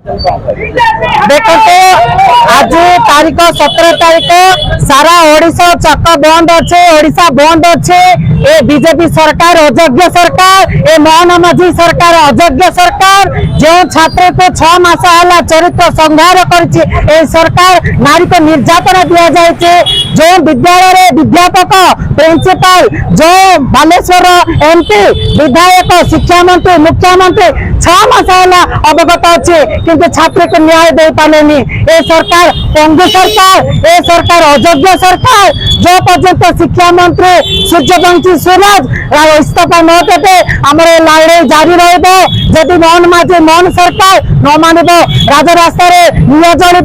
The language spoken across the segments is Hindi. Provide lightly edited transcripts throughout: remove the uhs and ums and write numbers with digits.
देखो आज तारीख 17 तारीख सारा ओडिशा चक बंद अच्छे, ओडिशा बंद अच्छे। ए बीजेपी सरकार अयोग्य सरकार, ए मोहन माझी सरकार अयोग्य सरकार। जो छात्र को 6 मास है चरित्र संहार कर सरकार नारी को निर्यातना दि जाए। जो विद्यालय विद्यापक प्रिंसिपाल जो बालेश्वर एमपी विधायक शिक्षा मंत्री मुख्यमंत्री 6 मास है अवगत अच्छे, किंतु छात्र को न्याय दे पालेनी। ए सरकार पंगु सरकार, ए सरकार अयोग्य सरकार। जो पर्यंत शिक्षा मंत्री सूर्यवंशी सूरज इस्तीफा न देते आमर लड़ाई जारी रही। मोहन माझी मोहन सरकार न मानव राजरास्ता निया जल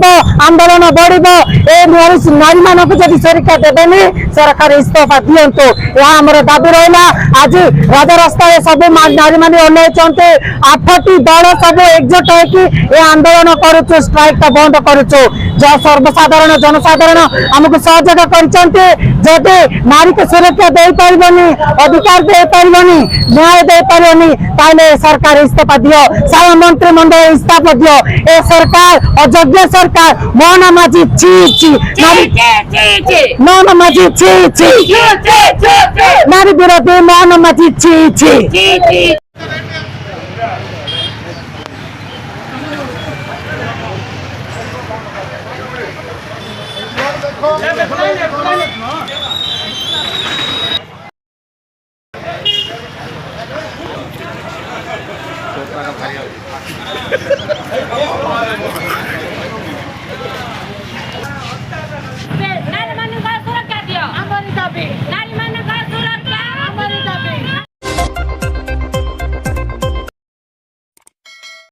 आंदोलन बढ़ नारी मान जदि सुरक्षा देवेनि सरकार इस्तीफा दिंतु आम दाबी रहा। आज राजरास्ता सब नारी मैंने ओह्लैंटे 8टी दल सब एकजुट होकर आंदोलन करुचु, स्ट्राइक बंद करुचु। जो सर्वसाधारण जनसाधारण आमको सहयोग कर नारी को सुरक्षा दे पारनी, अधिकार दे पारनी, न्याय दे पारनी, ताले सरकार इस्तीफा दियो, सारा मंत्रिमंडल इस्तीफा दियो। ए सरकार अयोग्य सरकार। मोहन माझी ची ची, मोहन माझी ची ची, नारी विरोधी मोहन माझी ची ची।